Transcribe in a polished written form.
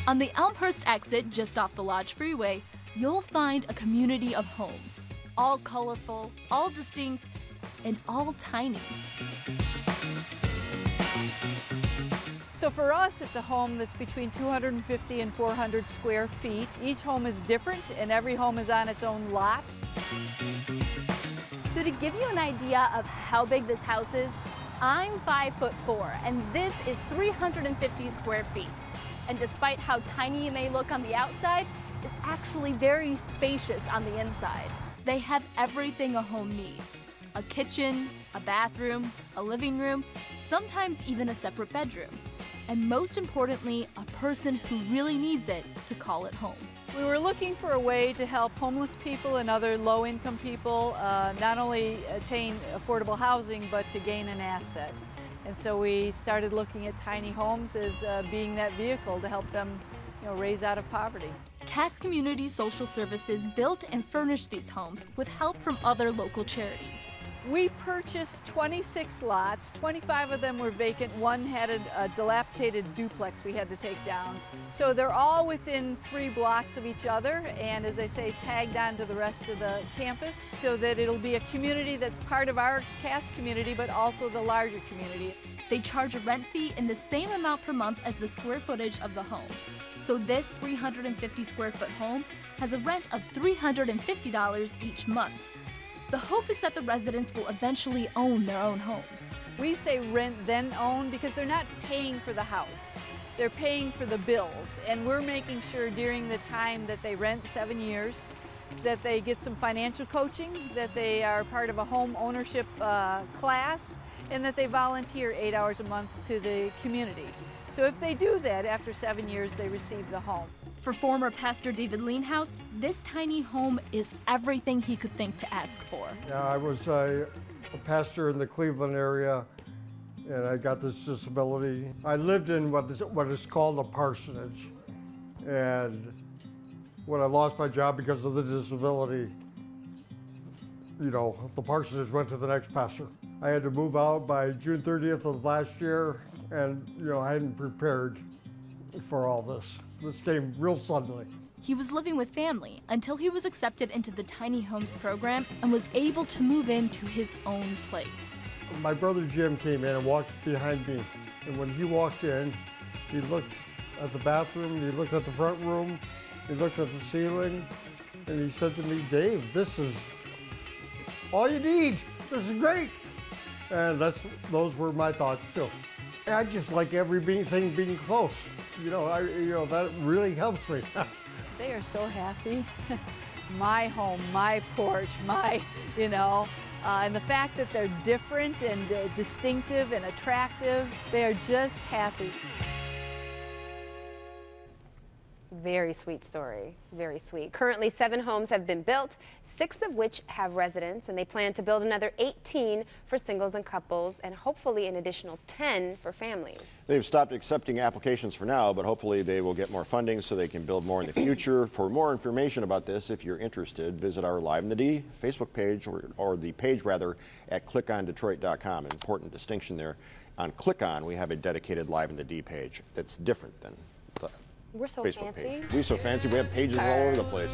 On the Elmhurst exit, just off the Lodge Freeway, you'll find a community of homes, all colorful, all distinct, and all tiny. So for us, it's a home that's between 250 and 400 square feet. Each home is different, and every home is on its own lot. So to give you an idea of how big this house is, I'm 5'4", and this is 350 square feet. And despite how tiny it may look on the outside, it's actually very spacious on the inside. They have everything a home needs: a kitchen, a bathroom, a living room, sometimes even a separate bedroom. And most importantly, a person who really needs it to call it home. We were looking for a way to help homeless people and other low-income people not only attain affordable housing, but to gain an asset. And so we started looking at tiny homes as being that vehicle to help them, raise out of poverty. Cass Community Social Services built and furnished these homes with help from other local charities. We purchased 26 lots. 25 of them were vacant. One had a dilapidated duplex we had to take down. So they're all within 3 blocks of each other, and as I say, tagged on to the rest of the campus, so that it'll be a community that's part of our Cass community, but also the larger community. They charge a rent fee in the same amount per month as the square footage of the home. So this 350 square foot home has a rent of $350 each month. The hope is that the residents will eventually own their own homes. We say rent then own because they're not paying for the house. They're paying for the bills, and we're making sure during the time that they rent, 7 years, that they get some financial coaching, that they are part of a home ownership class, and that they volunteer 8 hours a month to the community. So if they do that, after 7 years, they receive the home. For former Pastor David Leanhouse, this tiny home is everything he could think to ask for. Yeah, I was a pastor in the Cleveland area, and I got this disability. I lived in what is called a parsonage, and when I lost my job because of the disability, the parsonage went to the next pastor. I had to move out by June 30th of last year, and I hadn't prepared for all this. This came real suddenly. He was living with family until he was accepted into the Tiny Homes program and was able to move into his own place. My brother Jim came in and walked behind me, and when he walked in, he looked at the bathroom, he looked at the front room, he looked at the ceiling, and he said to me, "Dave, this is all you need. This is great." And those were my thoughts too. I just like everything being close. That really helps me. They are so happy. My home, my porch, and the fact that they're different and distinctive and attractive, they are just happy. Very sweet story, very sweet. Currently, 7 homes have been built, 6 of which have residents, and they plan to build another 18 for singles and couples, and hopefully an additional 10 for families. They've stopped accepting applications for now, but hopefully they will get more funding so they can build more in the future. For more information about this, if you're interested, visit our Live in the D Facebook page, or the page rather, at clickondetroit.com. An important distinction there. On Click On, we have a dedicated Live in the D page that's different than the We're so Facebook fancy. page. We're so fancy, we have pages all over the place.